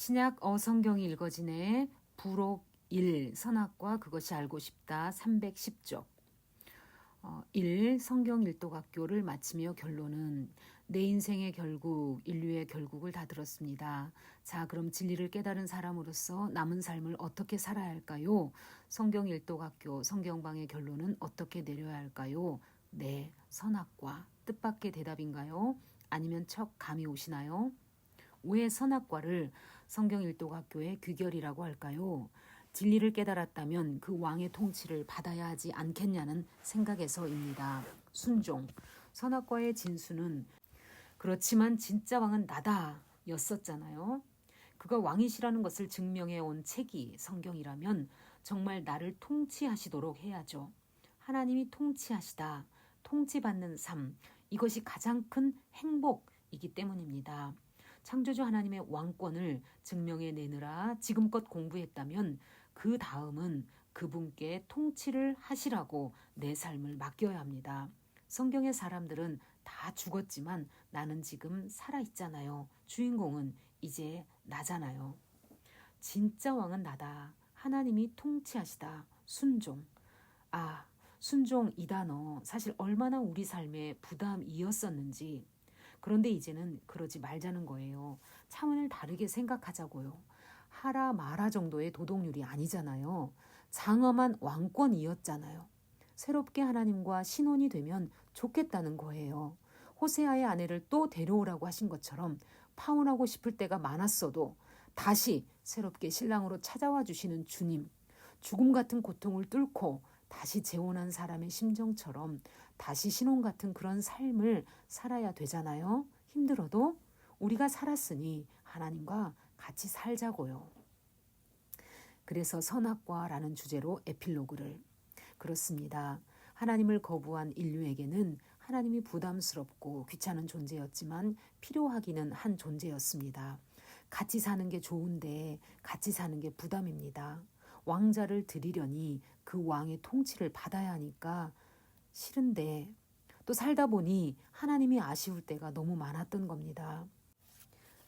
신약 성경이 읽어지네. 부록 1 선악과 그것이 알고 싶다 310쪽. 1. 성경 일독학교를 마치며 결론은 내 인생의 결국, 인류의 결국을 다 들었습니다. 자, 그럼 진리를 깨달은 사람으로서 남은 삶을 어떻게 살아야 할까요? 성경 일독학교, 성경방의 결론은 어떻게 내려야 할까요? 네, 선악과. 뜻밖의 대답인가요? 아니면 척 감이 오시나요? 왜 선악과를 성경 일독학교의 귀결이라고 할까요? 진리를 깨달았다면 그 왕의 통치를 받아야 하지 않겠냐는 생각에서입니다. 순종. 선악과의 진수는 그렇지만 진짜 왕은 나다 였었잖아요. 그가 왕이시라는 것을 증명해 온 책이 성경이라면 정말 나를 통치하시도록 해야죠. 하나님이 통치하시다. 통치받는 삶. 이것이 가장 큰 행복이기 때문입니다. 창조주 하나님의 왕권을 증명해 내느라 지금껏 공부했다면 그 다음은 그분께 통치를 하시라고 내 삶을 맡겨야 합니다. 성경의 사람들은 다 죽었지만 나는 지금 살아있잖아요. 주인공은 이제 나잖아요. 진짜 왕은 나다. 하나님이 통치하시다. 순종. 순종 이 단어 사실 얼마나 우리 삶에 부담이었었는지. 그런데 이제는 그러지 말자는 거예요. 차원을 다르게 생각하자고요. 하라 마라 정도의 도덕률이 아니잖아요. 장엄한 왕권이었잖아요. 새롭게 하나님과 신혼이 되면 좋겠다는 거예요. 호세아의 아내를 또 데려오라고 하신 것처럼 파혼하고 싶을 때가 많았어도 다시 새롭게 신랑으로 찾아와 주시는 주님, 죽음 같은 고통을 뚫고 다시 재혼한 사람의 심정처럼 다시 신혼 같은 그런 삶을 살아야 되잖아요. 힘들어도 우리가 살았으니 하나님과 같이 살자고요. 그래서 선악과라는 주제로 에필로그를. 그렇습니다. 하나님을 거부한 인류에게는 하나님이 부담스럽고 귀찮은 존재였지만 필요하기는 한 존재였습니다. 같이 사는 게 좋은데 같이 사는 게 부담입니다. 왕자를 드리려니 그 왕의 통치를 받아야 하니까 싫은데 또 살다 보니 하나님이 아쉬울 때가 너무 많았던 겁니다.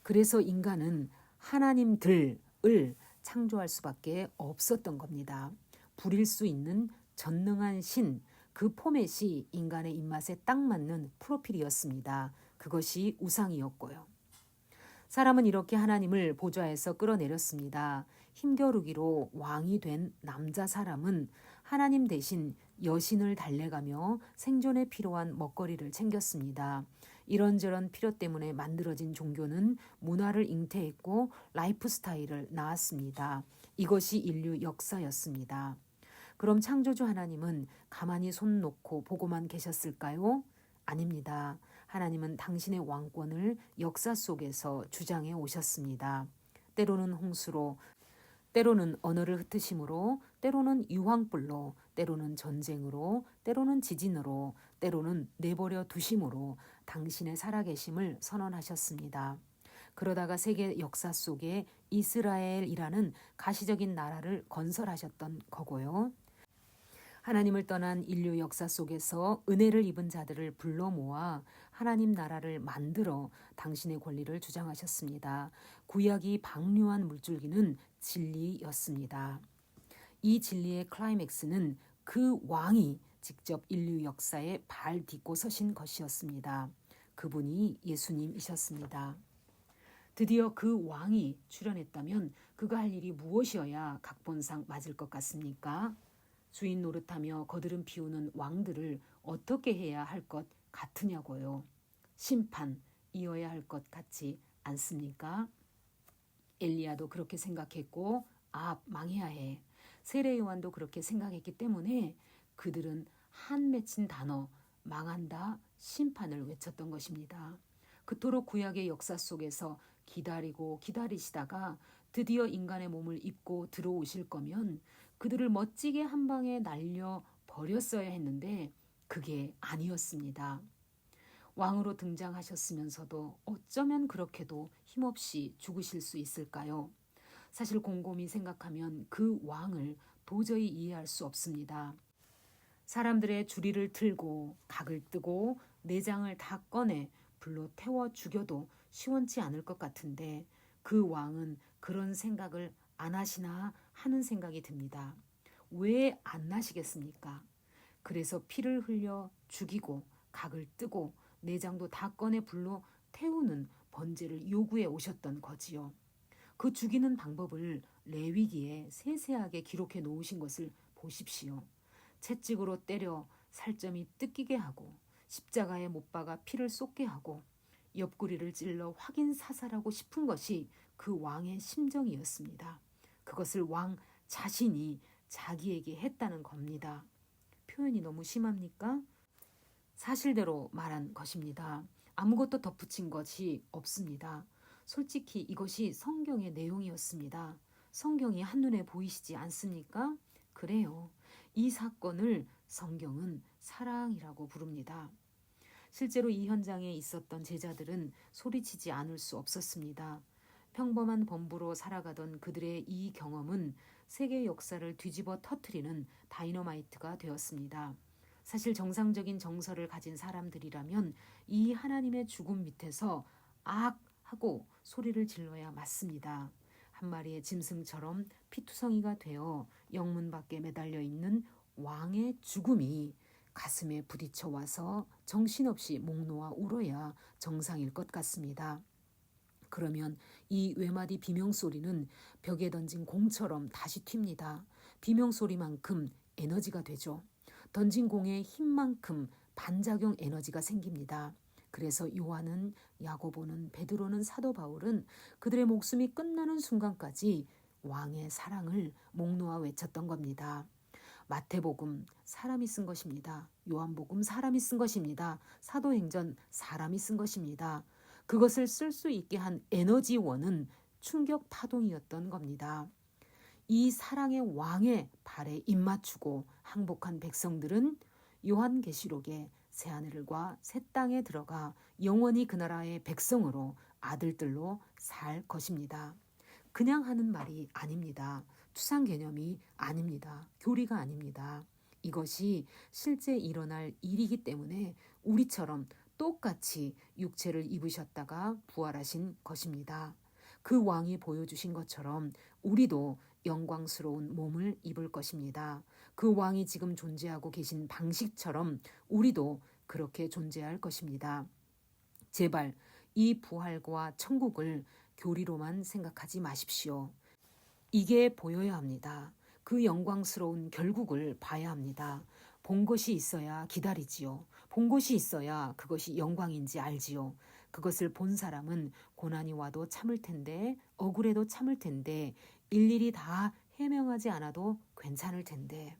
그래서 인간은 하나님들을 창조할 수밖에 없었던 겁니다. 부릴 수 있는 전능한 신, 그 포맷이 인간의 입맛에 딱 맞는 프로필이었습니다. 그것이 우상이었고요. 사람은 이렇게 하나님을 보좌에서 끌어내렸습니다. 힘겨루기로 왕이 된 남자 사람은 하나님 대신 여신을 달래가며 생존에 필요한 먹거리를 챙겼습니다. 이런저런 필요 때문에 만들어진 종교는 문화를 잉태했고 라이프 스타일을 낳았습니다. 이것이 인류 역사였습니다. 그럼 창조주 하나님은 가만히 손 놓고 보고만 계셨을까요? 아닙니다. 하나님은 당신의 왕권을 역사 속에서 주장해 오셨습니다. 때로는 홍수로, 때로는 언어를 흩으심으로, 때로는 유황불로, 때로는 전쟁으로, 때로는 지진으로, 때로는 내버려 두심으로 당신의 살아계심을 선언하셨습니다. 그러다가 세계 역사 속에 이스라엘이라는 가시적인 나라를 건설하셨던 거고요. 하나님을 떠난 인류 역사 속에서 은혜를 입은 자들을 불러 모아 하나님 나라를 만들어 당신의 권리를 주장하셨습니다. 구약이 방류한 물줄기는 진리였습니다. 이 진리의 클라이맥스는 그 왕이 직접 인류 역사에 발 딛고 서신 것이었습니다. 그분이 예수님이셨습니다. 드디어 그 왕이 출현했다면 그가 할 일이 무엇이어야 각본상 맞을 것 같습니까? 주인 노릇하며 거드름 피우는 왕들을 어떻게 해야 할 것 같으냐고요. 심판이어야 할 것 같지 않습니까? 엘리야도 그렇게 생각했고 망해야 해. 세례 요한도 그렇게 생각했기 때문에 그들은 한 맺힌 단어 망한다 심판을 외쳤던 것입니다. 그토록 구약의 역사 속에서 기다리고 기다리시다가 드디어 인간의 몸을 입고 들어오실 거면 그들을 멋지게 한 방에 날려 버렸어야 했는데 그게 아니었습니다. 왕으로 등장하셨으면서도 어쩌면 그렇게도 힘없이 죽으실 수 있을까요? 사실 곰곰이 생각하면 그 왕을 도저히 이해할 수 없습니다. 사람들의 주리를 틀고 각을 뜨고 내장을 다 꺼내 불로 태워 죽여도 시원치 않을 것 같은데 그 왕은 그런 생각을 안 하시나 하는 생각이 듭니다. 왜 안 나시겠습니까? 그래서 피를 흘려 죽이고 각을 뜨고 내장도 다 꺼내 불로 태우는 번제를 요구해 오셨던 거지요. 그 죽이는 방법을 레위기에 세세하게 기록해 놓으신 것을 보십시오. 채찍으로 때려 살점이 뜯기게 하고 십자가에 못 박아 피를 쏟게 하고 옆구리를 찔러 확인 사살하고 싶은 것이 그 왕의 심정이었습니다. 그것을 왕 자신이 자기에게 했다는 겁니다. 표현이 너무 심합니까? 사실대로 말한 것입니다. 아무것도 덧붙인 것이 없습니다. 솔직히 이것이 성경의 내용이었습니다. 성경이 한눈에 보이시지 않습니까? 그래요. 이 사건을 성경은 사랑이라고 부릅니다. 실제로 이 현장에 있었던 제자들은 소리치지 않을 수 없었습니다. 평범한 범부로 살아가던 그들의 이 경험은 세계 역사를 뒤집어 터뜨리는 다이너마이트가 되었습니다. 사실 정상적인 정서를 가진 사람들이라면 이 하나님의 죽음 밑에서 악 하고 소리를 질러야 맞습니다. 한 마리의 짐승처럼 피투성이가 되어 영문 밖에 매달려 있는 왕의 죽음이 가슴에 부딪혀 와서 정신없이 목 놓아 울어야 정상일 것 같습니다. 그러면 이 외마디 비명소리는 벽에 던진 공처럼 다시 튑니다. 비명소리만큼 에너지가 되죠. 던진 공의 힘만큼 반작용 에너지가 생깁니다. 그래서 요한은, 야고보는, 베드로는, 사도 바울은 그들의 목숨이 끝나는 순간까지 왕의 사랑을 목 놓아 외쳤던 겁니다. 마태복음 사람이 쓴 것입니다. 요한복음 사람이 쓴 것입니다. 사도행전 사람이 쓴 것입니다. 그것을 쓸 수 있게 한 에너지원은 충격 파동이었던 겁니다. 이 사랑의 왕의 발에 입맞추고 항복한 백성들은 요한계시록의 새하늘과 새 땅에 들어가 영원히 그 나라의 백성으로 아들들로 살 것입니다. 그냥 하는 말이 아닙니다. 추상 개념이 아닙니다. 교리가 아닙니다. 이것이 실제 일어날 일이기 때문에 우리처럼 똑같이 육체를 입으셨다가 부활하신 것입니다. 그 왕이 보여주신 것처럼 우리도 영광스러운 몸을 입을 것입니다. 그 왕이 지금 존재하고 계신 방식처럼 우리도 그렇게 존재할 것입니다. 제발 이 부활과 천국을 교리로만 생각하지 마십시오. 이게 보여야 합니다. 그 영광스러운 결국을 봐야 합니다. 본 것이 있어야 기다리지요. 본 것이 있어야 그것이 영광인지 알지요. 그것을 본 사람은 고난이 와도 참을 텐데, 억울해도 참을 텐데, 일일이 다 해명하지 않아도 괜찮을 텐데.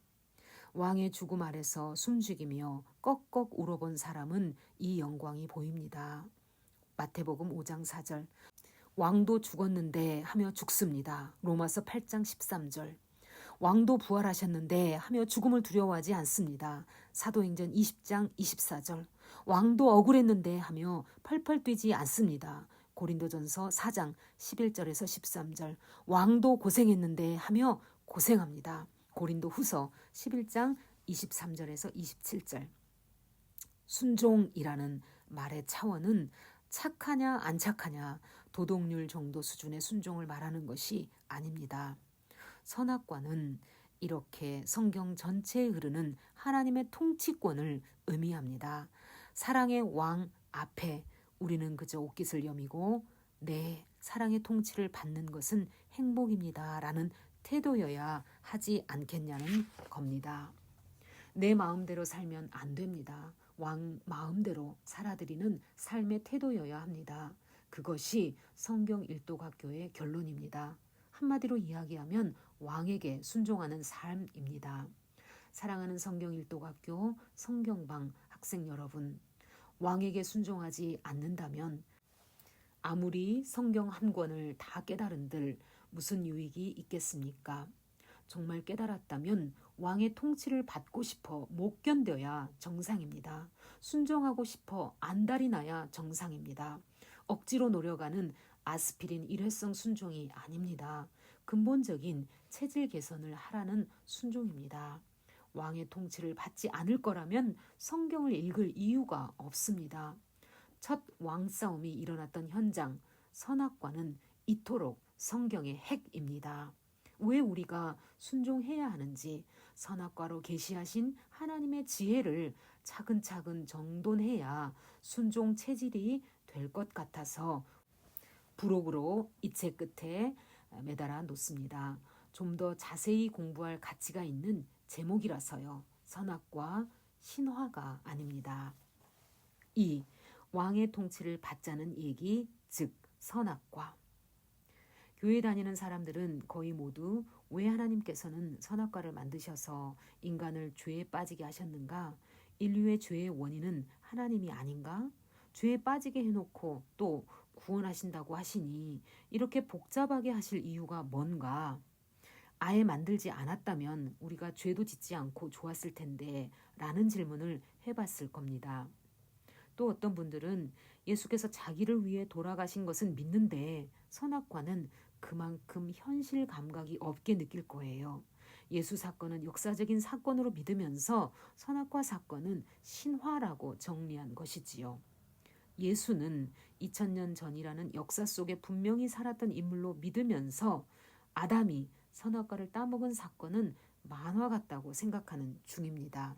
왕의 죽음 아래서 숨죽이며 꺽꺽 울어본 사람은 이 영광이 보입니다. 마태복음 5장 4절. 왕도 죽었는데 하며 죽습니다. 로마서 8장 13절. 왕도 부활하셨는데 하며 죽음을 두려워하지 않습니다. 사도행전 20장 24절. 왕도 억울했는데 하며 펄펄 뛰지 않습니다. 고린도전서 4장 11절에서 13절. 왕도 고생했는데 하며 고생합니다. 고린도후서 11장 23절에서 27절. 순종이라는 말의 차원은 착하냐 안 착하냐 도덕률 정도 수준의 순종을 말하는 것이 아닙니다. 선악과는 이렇게 성경 전체에 흐르는 하나님의 통치권을 의미합니다. 사랑의 왕 앞에 우리는 그저 옷깃을 여미고 네, 사랑의 통치를 받는 것은 행복입니다 라는 태도여야 하지 않겠냐는 겁니다. 내 마음대로 살면 안 됩니다. 왕 마음대로 살아드리는 삶의 태도여야 합니다. 그것이 성경 일독학교의 결론입니다. 한마디로 이야기하면 왕에게 순종하는 삶입니다. 사랑하는 성경 일독학교 성경방 학생 여러분, 왕에게 순종하지 않는다면 아무리 성경 한 권을 다 깨달은들 무슨 유익이 있겠습니까? 정말 깨달았다면 왕의 통치를 받고 싶어 못 견뎌야 정상입니다. 순종하고 싶어 안달이 나야 정상입니다. 억지로 노려가는 아스피린 일회성 순종이 아닙니다. 근본적인 체질 개선을 하라는 순종입니다. 왕의 통치를 받지 않을 거라면 성경을 읽을 이유가 없습니다. 첫 왕싸움이 일어났던 현장, 선악과는 이토록 성경의 핵입니다. 왜 우리가 순종해야 하는지 선악과로 계시하신 하나님의 지혜를 차근차근 정돈해야 순종 체질이 될 것 같아서 부록으로 이 책 끝에 매달아 놓습니다. 좀 더 자세히 공부할 가치가 있는 제목이라서요. 선악과 신화가 아닙니다. 2. 왕의 통치를 받자는 얘기, 즉 선악과. 교회 다니는 사람들은 거의 모두 왜 하나님께서는 선악과를 만드셔서 인간을 죄에 빠지게 하셨는가? 인류의 죄의 원인은 하나님이 아닌가? 죄에 빠지게 해놓고 또 구원하신다고 하시니 이렇게 복잡하게 하실 이유가 뭔가? 아예 만들지 않았다면 우리가 죄도 짓지 않고 좋았을 텐데 라는 질문을 해봤을 겁니다. 또 어떤 분들은 예수께서 자기를 위해 돌아가신 것은 믿는데 선악과는 그만큼 현실 감각이 없게 느낄 거예요. 예수 사건은 역사적인 사건으로 믿으면서 선악과 사건은 신화라고 정리한 것이지요. 예수는 2000년 전이라는 역사 속에 분명히 살았던 인물로 믿으면서 아담이 선악과를 따먹은 사건은 만화 같다고 생각하는 중입니다.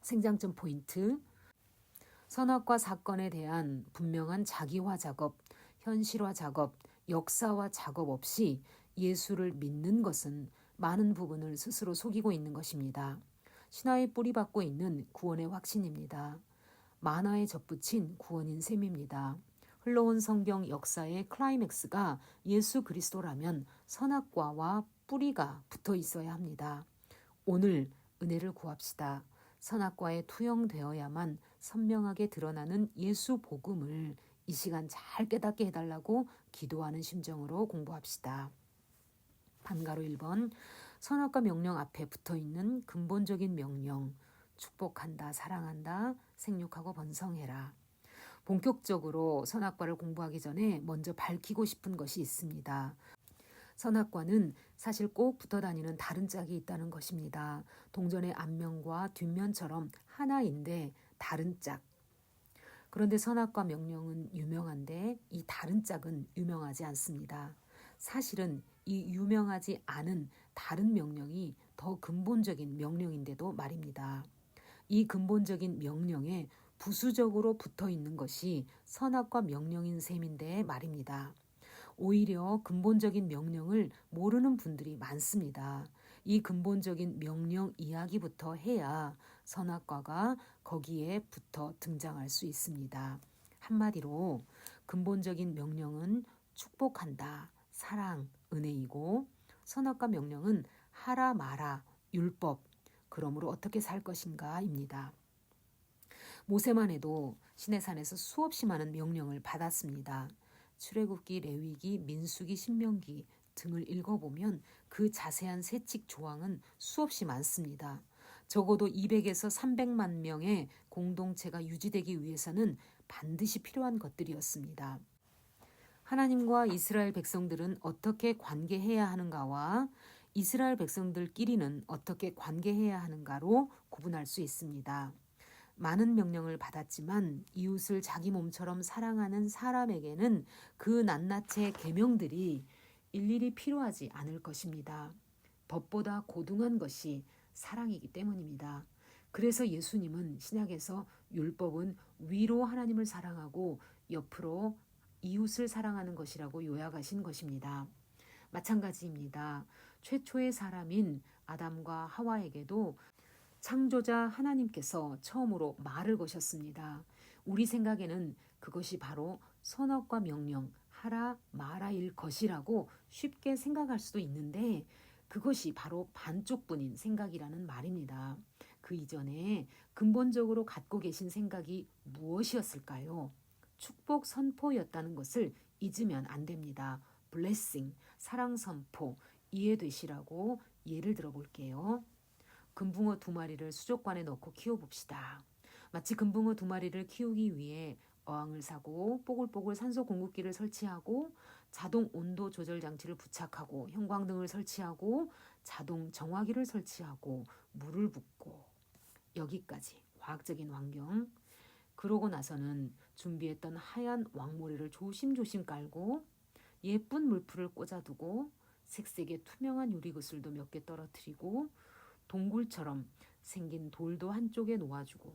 생장점 포인트. 선악과 사건에 대한 분명한 자기화 작업, 현실화 작업, 역사화 작업 없이 예수를 믿는 것은 많은 부분을 스스로 속이고 있는 것입니다. 신화에 뿌리박고 있는 구원의 확신입니다. 만화에 접붙인 구원인 셈입니다. 흘러온 성경 역사의 클라이맥스가 예수 그리스도라면 선악과와 뿌리가 붙어 있어야 합니다. 오늘 은혜를 구합시다. 선악과에 투영되어야만 선명하게 드러나는 예수 복음을 이 시간 잘 깨닫게 해달라고 기도하는 심정으로 공부합시다. 반가로 1번. 선악과 명령 앞에 붙어있는 근본적인 명령. 축복한다, 사랑한다, 생육하고 번성해라. 본격적으로 선악과를 공부하기 전에 먼저 밝히고 싶은 것이 있습니다. 선악과는 사실 꼭 붙어 다니는 다른 짝이 있다는 것입니다. 동전의 앞면과 뒷면처럼 하나인데 다른 짝. 그런데 선악과 명령은 유명한데 이 다른 짝은 유명하지 않습니다. 사실은 이 유명하지 않은 다른 명령이 더 근본적인 명령인데도 말입니다. 이 근본적인 명령에 부수적으로 붙어 있는 것이 선악과 명령인 셈인데 말입니다. 오히려 근본적인 명령을 모르는 분들이 많습니다. 이 근본적인 명령 이야기부터 해야 선악과가 거기에 붙어 등장할 수 있습니다. 한마디로 근본적인 명령은 축복한다, 사랑, 은혜이고 선악과 명령은 하라 마라, 율법, 그러므로 어떻게 살 것인가입니다. 모세만 해도 시내산에서 수없이 많은 명령을 받았습니다. 출애굽기, 레위기, 민수기, 신명기 등을 읽어보면 그 자세한 세칙 조항은 수없이 많습니다. 적어도 200에서 300만 명의 공동체가 유지되기 위해서는 반드시 필요한 것들이었습니다. 하나님과 이스라엘 백성들은 어떻게 관계해야 하는가와 이스라엘 백성들끼리는 어떻게 관계해야 하는가로 구분할 수 있습니다. 많은 명령을 받았지만 이웃을 자기 몸처럼 사랑하는 사람에게는 그 낱낱의 계명들이 일일이 필요하지 않을 것입니다. 법보다 고등한 것이 사랑이기 때문입니다. 그래서 예수님은 신약에서 율법은 위로 하나님을 사랑하고 옆으로 이웃을 사랑하는 것이라고 요약하신 것입니다. 마찬가지입니다. 최초의 사람인 아담과 하와에게도 창조자 하나님께서 처음으로 말을 거셨습니다. 우리 생각에는 그것이 바로 선악과 명령, 하라 마라일 것이라고 쉽게 생각할 수도 있는데 그것이 바로 반쪽뿐인 생각이라는 말입니다. 그 이전에 근본적으로 갖고 계신 생각이 무엇이었을까요? 축복 선포였다는 것을 잊으면 안 됩니다. blessing, 사랑 선포, 이해되시라고 예를 들어 볼게요. 금붕어 2마리를 수족관에 넣고 키워봅시다. 마치 금붕어 2마리를 키우기 위해 어항을 사고 뽀글뽀글 산소 공급기를 설치하고 자동 온도 조절 장치를 부착하고 형광등을 설치하고 자동 정화기를 설치하고 물을 붓고 여기까지 과학적인 환경. 그러고 나서는 준비했던 하얀 왕모래를 조심조심 깔고 예쁜 물풀을 꽂아두고 색색의 투명한 유리구슬도 몇 개 떨어뜨리고 동굴처럼 생긴 돌도 한쪽에 놓아주고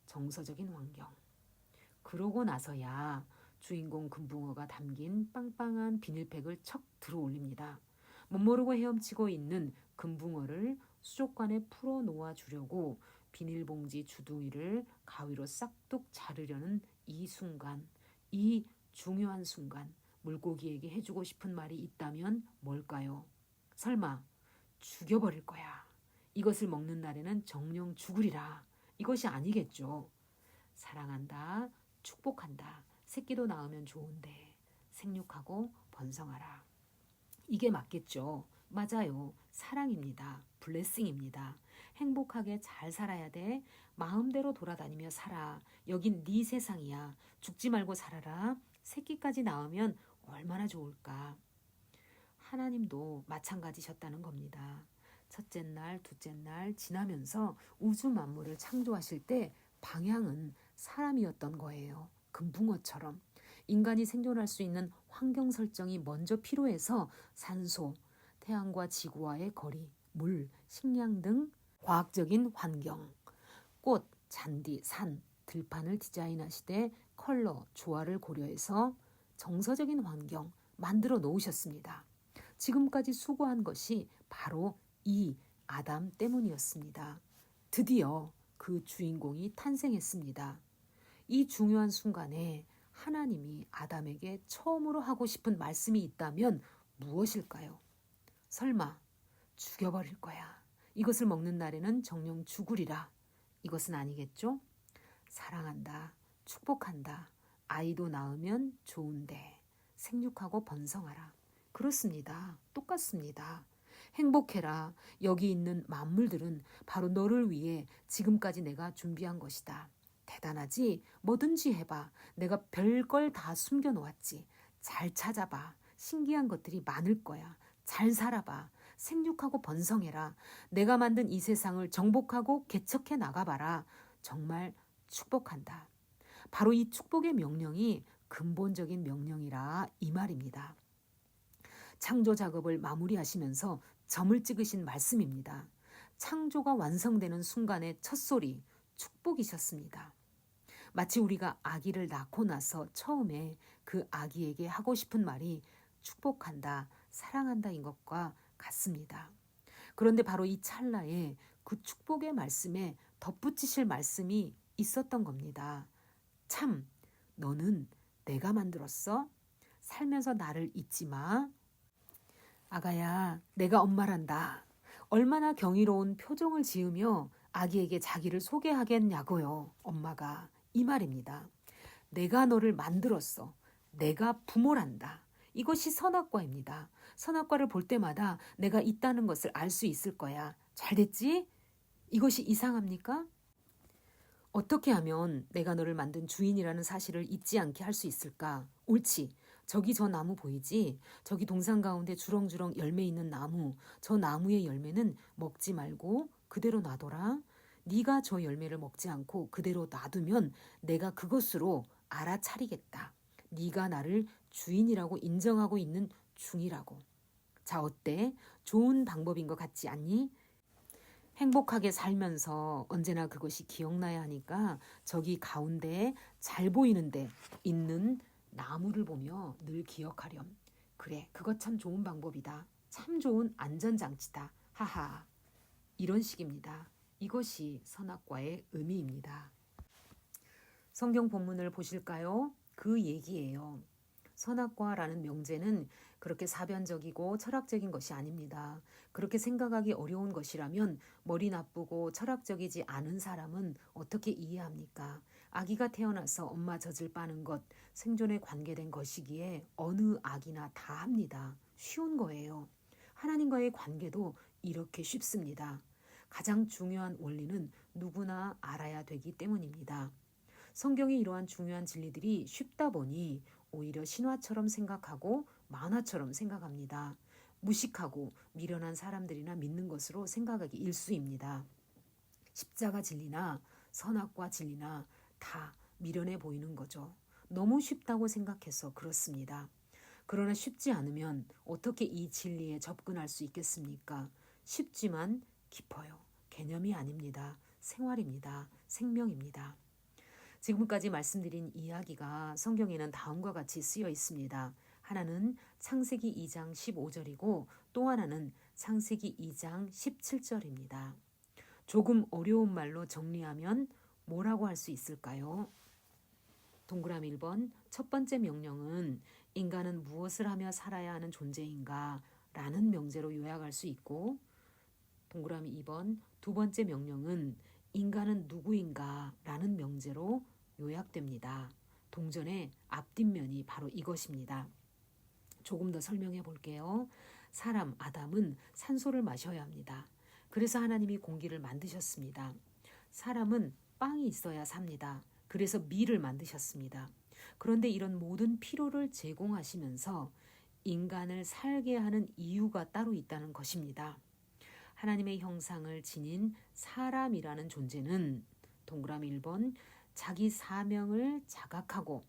정서적인 환경. 그러고 나서야 주인공 금붕어가 담긴 빵빵한 비닐팩을 척 들어 올립니다. 멋모르고 헤엄치고 있는 금붕어를 수족관에 풀어 놓아주려고 비닐봉지 주둥이를 가위로 싹둑 자르려는 이 순간, 이 중요한 순간, 물고기에게 해주고 싶은 말이 있다면 뭘까요? 설마 죽여버릴 거야. 이것을 먹는 날에는 정령 죽으리라. 이것이 아니겠죠. 사랑한다. 축복한다. 새끼도 낳으면 좋은데 생육하고 번성하라. 이게 맞겠죠. 맞아요. 사랑입니다. 블레싱입니다. 행복하게 잘 살아야 돼. 마음대로 돌아다니며 살아. 여긴 네 세상이야. 죽지 말고 살아라. 새끼까지 낳으면 얼마나 좋을까. 하나님도 마찬가지셨다는 겁니다. 첫째 날, 둘째 날 지나면서 우주 만물을 창조하실 때 방향은 사람이었던 거예요. 금붕어처럼. 인간이 생존할 수 있는 환경 설정이 먼저 필요해서 산소, 태양과 지구와의 거리, 물, 식량 등 과학적인 환경, 꽃, 잔디, 산, 들판을 디자인하시되 컬러, 조화를 고려해서 정서적인 환경 만들어 놓으셨습니다. 지금까지 수고한 것이 바로 이 아담 때문이었습니다. 드디어 그 주인공이 탄생했습니다. 이 중요한 순간에 하나님이 아담에게 처음으로 하고 싶은 말씀이 있다면 무엇일까요? 설마 죽여버릴 거야. 이것을 먹는 날에는 정령 죽으리라. 이것은 아니겠죠? 사랑한다. 축복한다. 아이도 낳으면 좋은데 생육하고 번성하라. 그렇습니다. 똑같습니다. 행복해라. 여기 있는 만물들은 바로 너를 위해 지금까지 내가 준비한 것이다. 대단하지? 뭐든지 해봐. 내가 별걸 다 숨겨놓았지. 잘 찾아봐. 신기한 것들이 많을 거야. 잘 살아봐. 생육하고 번성해라. 내가 만든 이 세상을 정복하고 개척해 나가봐라. 정말 축복한다. 바로 이 축복의 명령이 근본적인 명령이라 이 말입니다. 창조 작업을 마무리하시면서 점을 찍으신 말씀입니다. 창조가 완성되는 순간의 첫 소리, 축복이셨습니다. 마치 우리가 아기를 낳고 나서 처음에 그 아기에게 하고 싶은 말이 축복한다, 사랑한다인 것과 같습니다. 그런데 바로 이 찰나에 그 축복의 말씀에 덧붙이실 말씀이 있었던 겁니다. 참, 너는 내가 만들었어? 살면서 나를 잊지 마. 아가야, 내가 엄마란다. 얼마나 경이로운 표정을 지으며 아기에게 자기를 소개하겠냐고요, 엄마가. 이 말입니다. 내가 너를 만들었어. 내가 부모란다. 이것이 선악과입니다. 선악과를 볼 때마다 내가 있다는 것을 알 수 있을 거야. 잘 됐지? 이것이 이상합니까? 어떻게 하면 내가 너를 만든 주인이라는 사실을 잊지 않게 할 수 있을까? 옳지. 저기 저 나무 보이지? 저기 동산 가운데 주렁주렁 열매 있는 나무. 저 나무의 열매는 먹지 말고 그대로 놔둬라. 네가 저 열매를 먹지 않고 그대로 놔두면 내가 그것으로 알아차리겠다. 네가 나를 주인이라고 인정하고 있는 중이라고. 자, 어때? 좋은 방법인 것 같지 않니? 행복하게 살면서 언제나 그것이 기억나야 하니까 저기 가운데 잘 보이는데 있는 나무를 보며 늘 기억하렴. 그래, 그것 참 좋은 방법이다. 참 좋은 안전장치다. 하하. 이런 식입니다. 이것이 선악과의 의미입니다. 성경 본문을 보실까요? 그 얘기예요. 선악과라는 명제는 그렇게 사변적이고 철학적인 것이 아닙니다. 그렇게 생각하기 어려운 것이라면 머리 나쁘고 철학적이지 않은 사람은 어떻게 이해합니까? 아기가 태어나서 엄마 젖을 빠는 것, 생존에 관계된 것이기에 어느 아기나 다 합니다. 쉬운 거예요. 하나님과의 관계도 이렇게 쉽습니다. 가장 중요한 원리는 누구나 알아야 되기 때문입니다. 성경의 이러한 중요한 진리들이 쉽다 보니 오히려 신화처럼 생각하고 만화처럼 생각합니다. 무식하고 미련한 사람들이나 믿는 것으로 생각하기 일쑤입니다. 십자가 진리나 선악과 진리나 다 미련해 보이는 거죠. 너무 쉽다고 생각해서 그렇습니다. 그러나 쉽지 않으면 어떻게 이 진리에 접근할 수 있겠습니까? 쉽지만 깊어요. 개념이 아닙니다. 생활입니다. 생명입니다. 지금까지 말씀드린 이야기가 성경에는 다음과 같이 쓰여 있습니다. 하나는 창세기 2장 15절이고 또 하나는 창세기 2장 17절입니다. 조금 어려운 말로 정리하면 뭐라고 할 수 있을까요? 동그라미 1번, 첫 번째 명령은 인간은 무엇을 하며 살아야 하는 존재인가? 라는 명제로 요약할 수 있고, 동그라미 2번, 두 번째 명령은 인간은 누구인가? 라는 명제로 요약됩니다. 동전의 앞뒷면이 바로 이것입니다. 조금 더 설명해 볼게요. 사람 아담은 산소를 마셔야 합니다. 그래서 하나님이 공기를 만드셨습니다. 사람은 빵이 있어야 삽니다. 그래서 밀을 만드셨습니다. 그런데 이런 모든 필요를 제공하시면서 인간을 살게 하는 이유가 따로 있다는 것입니다. 하나님의 형상을 지닌 사람이라는 존재는 동그라미 1번 자기 사명을 자각하고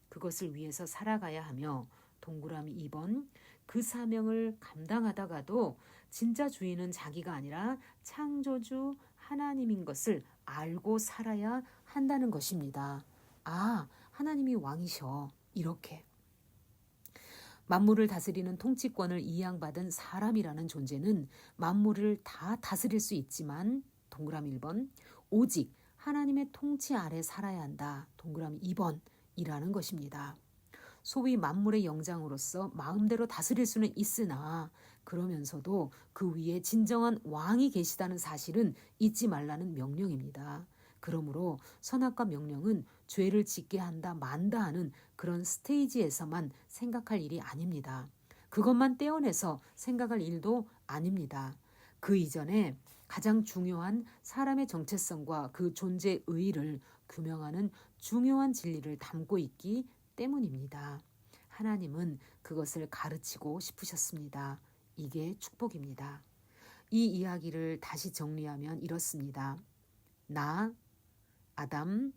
그것을 위해서 살아가야 하며 동그라미 2번 그 사명을 감당하다가도 진짜 주인은 자기가 아니라 창조주 하나님인 것을 알고 살아야 한다는 것입니다. 아, 하나님이 왕이셔. 이렇게. 만물을 다스리는 통치권을 이양받은 사람이라는 존재는 만물을 다 다스릴 수 있지만 동그라미 1번 오직 하나님의 통치 아래 살아야 한다. 동그라미 2번 이라는 것입니다. 소위 만물의 영장으로서 마음대로 다스릴 수는 있으나 그러면서도 그 위에 진정한 왕이 계시다는 사실은 잊지 말라는 명령입니다. 그러므로 선악과 명령은 죄를 짓게 한다 만다 하는 그런 스테이지에서만 생각할 일이 아닙니다. 그것만 떼어내서 생각할 일도 아닙니다. 그 이전에 가장 중요한 사람의 정체성과 그 존재의 의의를 규명하는 중요한 진리를 담고 있기 때문입니다. 하나님은 그것을 가르치고 싶으셨습니다. 이게 축복입니다. 이 이야기를 다시 정리하면 이렇습니다. 나, 아담,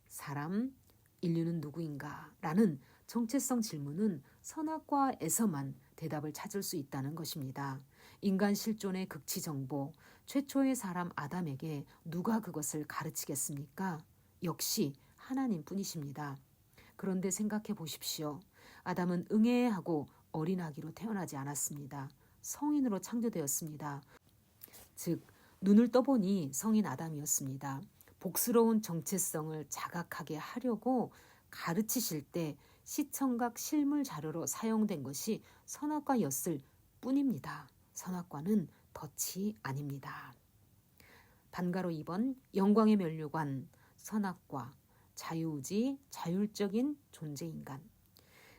사람, 인류는 누구인가? 라는 정체성 질문은 선악과에서만 대답을 찾을 수 있다는 것입니다. 인간 실존의 극치 정보, 최초의 사람 아담에게 누가 그것을 가르치겠습니까? 역시 하나님뿐이십니다. 그런데 생각해 보십시오. 아담은 응애하고 어린아기로 태어나지 않았습니다. 성인으로 창조되었습니다. 즉 눈을 떠보니 성인 아담이었습니다. 복스러운 정체성을 자각하게 하려고 가르치실 때 시청각 실물 자료로 사용된 것이 선악과였을 뿐입니다. 선악과는 덫이 아닙니다. 반가로 2번 영광의 면류관 선악과 자유의지 자율적인 존재인간.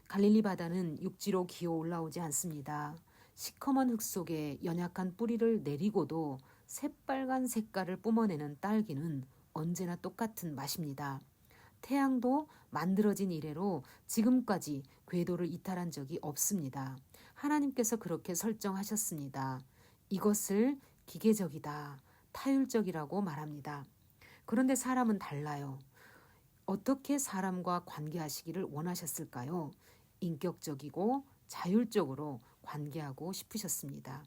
갈릴리 바다는 육지로 기어 올라오지 않습니다. 시커먼 흙 속에 연약한 뿌리를 내리고도 새빨간 색깔을 뿜어내는 딸기는 언제나 똑같은 맛입니다. 태양도 만들어진 이래로 지금까지 궤도를 이탈한 적이 없습니다. 하나님께서 그렇게 설정하셨습니다. 이것을 기계적이다, 타율적이라고 말합니다. 그런데 사람은 달라요. 어떻게 사람과 관계하시기를 원하셨을까요? 인격적이고 자율적으로 관계하고 싶으셨습니다.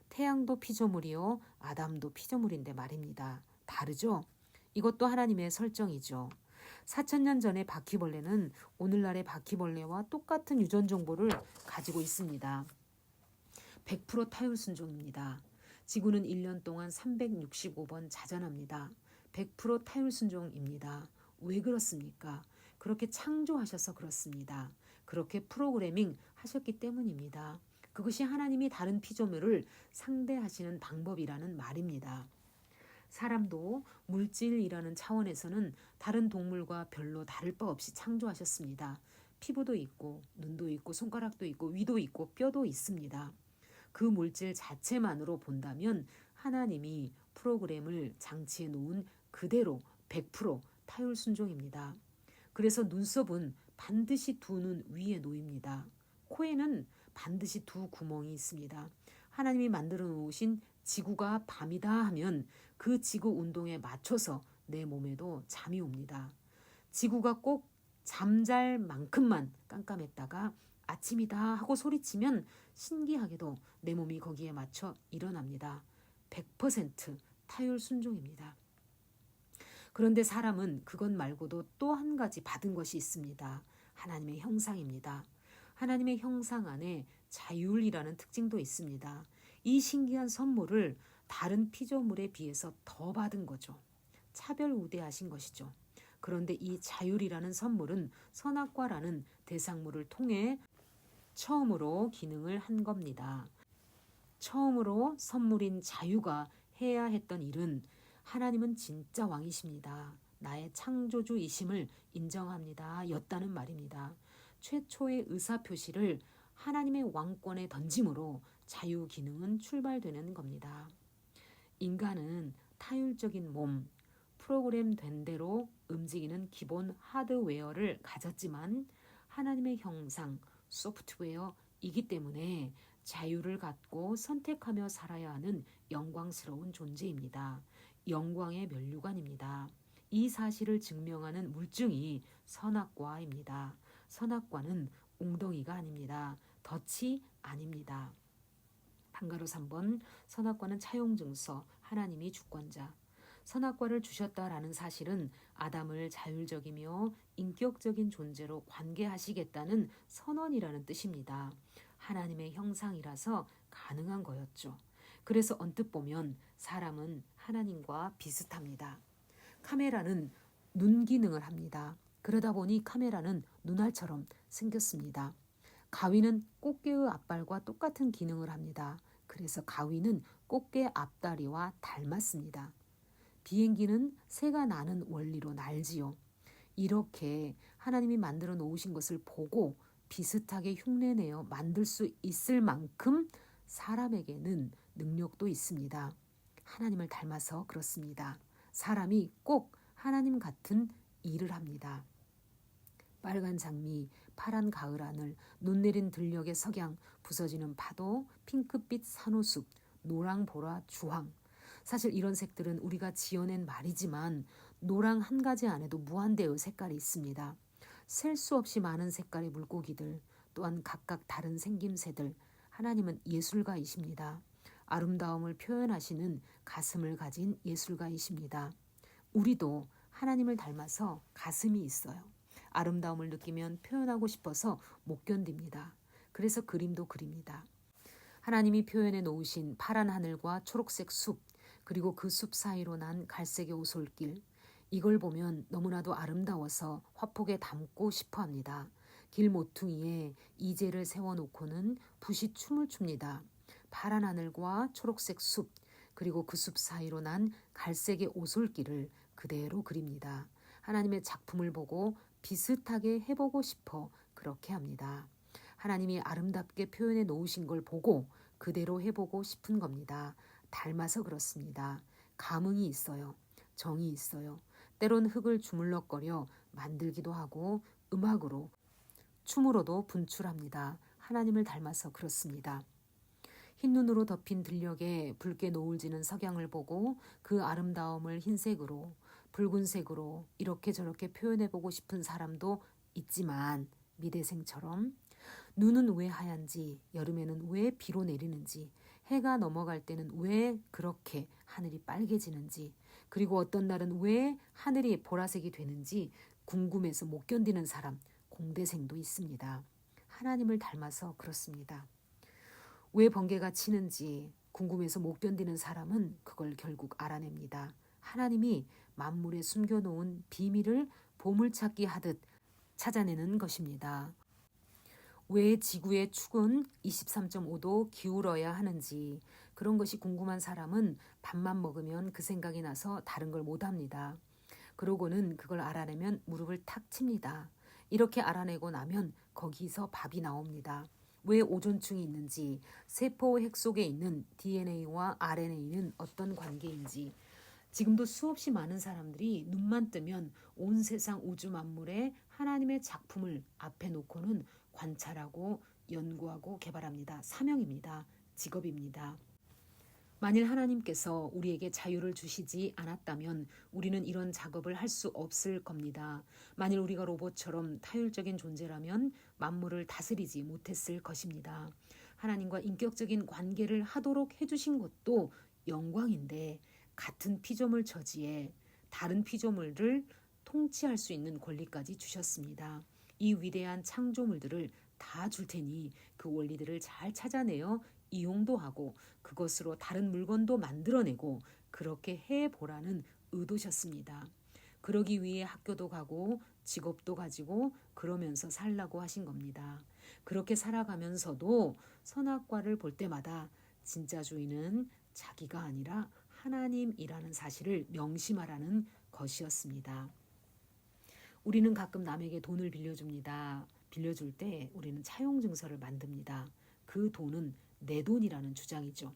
태양도 피조물이요, 아담도 피조물인데 말입니다. 다르죠? 이것도 하나님의 설정이죠. 4,000년 전의 바퀴벌레는 오늘날의 바퀴벌레와 똑같은 유전 정보를 가지고 있습니다. 100% 타율 순종입니다. 지구는 1년 동안 365번 자전합니다. 100% 타율 순종입니다. 왜 그렇습니까? 그렇게 창조하셔서 그렇습니다. 그렇게 프로그래밍 하셨기 때문입니다. 그것이 하나님이 다른 피조물을 상대하시는 방법이라는 말입니다. 사람도 물질이라는 차원에서는 다른 동물과 별로 다를 바 없이 창조하셨습니다. 피부도 있고 눈도 있고 손가락도 있고 위도 있고 뼈도 있습니다. 그 물질 자체만으로 본다면 하나님이 프로그램을 장치해 놓은 그대로 100% 타율 순종입니다. 그래서 눈썹은 반드시 두 눈 위에 놓입니다. 코에는 반드시 두 구멍이 있습니다. 하나님이 만들어 놓으신 지구가 밤이다 하면 그 지구 운동에 맞춰서 내 몸에도 잠이 옵니다. 지구가 꼭 잠잘 만큼만 깜깜했다가 아침이다 하고 소리치면 신기하게도 내 몸이 거기에 맞춰 일어납니다. 100% 타율 순종입니다. 그런데 사람은 그것 말고도 또 한 가지 받은 것이 있습니다. 하나님의 형상입니다. 하나님의 형상 안에 자율이라는 특징도 있습니다. 이 신기한 선물을 다른 피조물에 비해서 더 받은 거죠. 차별 우대하신 것이죠. 그런데 이 자율이라는 선물은 선악과라는 대상물을 통해 처음으로 기능을 한 겁니다. 처음으로 선물인 자유가 해야 했던 일은 하나님은 진짜 왕이십니다. 나의 창조주이심을 인정합니다. 였다는 말입니다. 최초의 의사표시를 하나님의 왕권에 던짐으로 자유 기능은 출발되는 겁니다. 인간은 타율적인 몸, 프로그램된 대로 움직이는 기본 하드웨어를 가졌지만 하나님의 형상, 소프트웨어이기 때문에 자유를 갖고 선택하며 살아야 하는 영광스러운 존재입니다. 영광의 면류관입니다. 이 사실을 증명하는 물증이 선악과입니다. 선악과는 웅덩이가 아닙니다. 덫이 아닙니다. 한가로 3번 선악과는 차용증서, 하나님이 주권자. 선악과를 주셨다라는 사실은 아담을 자율적이며 인격적인 존재로 관계하시겠다는 선언이라는 뜻입니다. 하나님의 형상이라서 가능한 거였죠. 그래서 언뜻 보면 사람은 하나님과 비슷합니다. 카메라는 눈 기능을 합니다. 그러다 보니 카메라는 눈알처럼 생겼습니다. 가위는 꽃게의 앞발과 똑같은 기능을 합니다. 그래서 가위는 꽃게 앞다리와 닮았습니다. 비행기는 새가 나는 원리로 날지요. 이렇게 하나님이 만들어 놓으신 것을 보고 비슷하게 흉내내어 만들 수 있을 만큼 사람에게는 능력도 있습니다. 하나님을 닮아서 그렇습니다. 사람이 꼭 하나님 같은 일을 합니다. 빨간 장미, 파란 가을 하늘, 눈 내린 들녘의 석양, 부서지는 파도, 핑크빛 산호숲, 노랑, 보라, 주황. 사실 이런 색들은 우리가 지어낸 말이지만 노랑 한 가지 안에도 무한대의 색깔이 있습니다. 셀 수 없이 많은 색깔의 물고기들, 또한 각각 다른 생김새들. 하나님은 예술가이십니다. 아름다움을 표현하시는 가슴을 가진 예술가이십니다. 우리도 하나님을 닮아서 가슴이 있어요. 아름다움을 느끼면 표현하고 싶어서 못 견딥니다. 그래서 그림도 그립니다. 하나님이 표현해 놓으신 파란 하늘과 초록색 숲, 그리고 그 숲 사이로 난 갈색의 오솔길, 이걸 보면 너무나도 아름다워서 화폭에 담고 싶어 합니다. 길 모퉁이에 이제를 세워놓고는 붓이 춤을 춥니다. 파란 하늘과 초록색 숲, 그리고 그 숲 사이로 난 갈색의 오솔길을 그대로 그립니다. 하나님의 작품을 보고 비슷하게 해보고 싶어 그렇게 합니다. 하나님이 아름답게 표현해 놓으신 걸 보고 그대로 해보고 싶은 겁니다. 닮아서 그렇습니다. 감흥이 있어요. 정이 있어요. 때론 흙을 주물럭거려 만들기도 하고 음악으로, 춤으로도 분출합니다. 하나님을 닮아서 그렇습니다. 흰 눈으로 덮인 들녘에 붉게 노을 지는 석양을 보고 그 아름다움을 흰색으로, 붉은색으로 이렇게 저렇게 표현해보고 싶은 사람도 있지만 미대생처럼 눈은 왜 하얀지, 여름에는 왜 비로 내리는지, 해가 넘어갈 때는 왜 그렇게 하늘이 빨개지는지, 그리고 어떤 날은 왜 하늘이 보라색이 되는지 궁금해서 못 견디는 사람, 공대생도 있습니다. 하나님을 닮아서 그렇습니다. 왜 번개가 치는지 궁금해서 못 견디는 사람은 그걸 결국 알아냅니다. 하나님이 만물에 숨겨놓은 비밀을 보물찾기 하듯 찾아내는 것입니다. 왜 지구의 축은 23.5도 기울어야 하는지, 그런 것이 궁금한 사람은 밥만 먹으면 그 생각이 나서 다른 걸 못합니다. 그러고는 그걸 알아내면 무릎을 탁 칩니다. 이렇게 알아내고 나면 거기서 밥이 나옵니다. 왜 오존층이 있는지, 세포 핵 속에 있는 DNA와 RNA는 어떤 관계인지, 지금도 수없이 많은 사람들이 눈만 뜨면 온 세상 우주 만물에 하나님의 작품을 앞에 놓고는 관찰하고 연구하고 개발합니다. 사명입니다. 직업입니다. 만일 하나님께서 우리에게 자유를 주시지 않았다면 우리는 이런 작업을 할 수 없을 겁니다. 만일 우리가 로봇처럼 타율적인 존재라면 만물을 다스리지 못했을 것입니다. 하나님과 인격적인 관계를 하도록 해주신 것도 영광인데 같은 피조물 처지에 다른 피조물을 통치할 수 있는 권리까지 주셨습니다. 이 위대한 창조물들을 다 줄 테니 그 원리들을 잘 찾아내어 이용도 하고 그것으로 다른 물건도 만들어내고 그렇게 해보라는 의도셨습니다. 그러기 위해 학교도 가고 직업도 가지고 그러면서 살라고 하신 겁니다. 그렇게 살아가면서도 선악과를 볼 때마다 진짜 주인은 자기가 아니라 하나님이라는 사실을 명심하라는 것이었습니다. 우리는 가끔 남에게 돈을 빌려줍니다. 빌려줄 때 우리는 차용증서를 만듭니다. 그 돈은 내 돈이라는 주장이죠.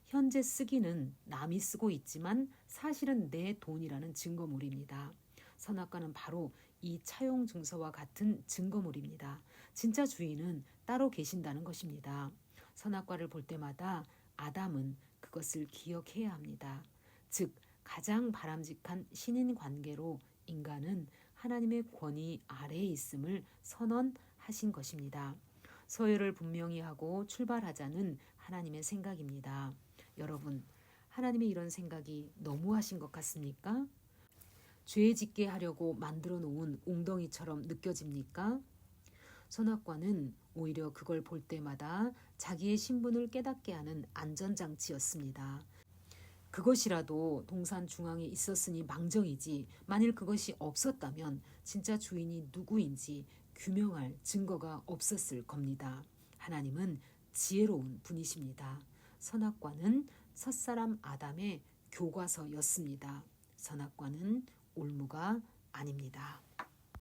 현재 쓰기는 남이 쓰고 있지만 사실은 내 돈이라는 증거물입니다. 선악과는 바로 이 차용증서와 같은 증거물입니다. 진짜 주인은 따로 계신다는 것입니다. 선악과를 볼 때마다 아담은 그것을 기억해야 합니다. 즉 가장 바람직한 신인 관계로 인간은 하나님의 권위 아래에 있음을 선언하신 것입니다. 서열을 분명히 하고 출발하자는 하나님의 생각입니다. 여러분, 하나님의 이런 생각이 너무하신 것 같습니까? 죄 짓게 하려고 만들어 놓은 웅덩이처럼 느껴집니까? 선악과는 오히려 그걸 볼 때마다 자기의 신분을 깨닫게 하는 안전장치였습니다. 그것이라도 동산 중앙에 있었으니 망정이지 만일 그것이 없었다면 진짜 주인이 누구인지 규명할 증거가 없었을 겁니다. 하나님은 지혜로운 분이십니다. 선악과는 첫사람 아담의 교과서였습니다. 선악과는 올무가 아닙니다.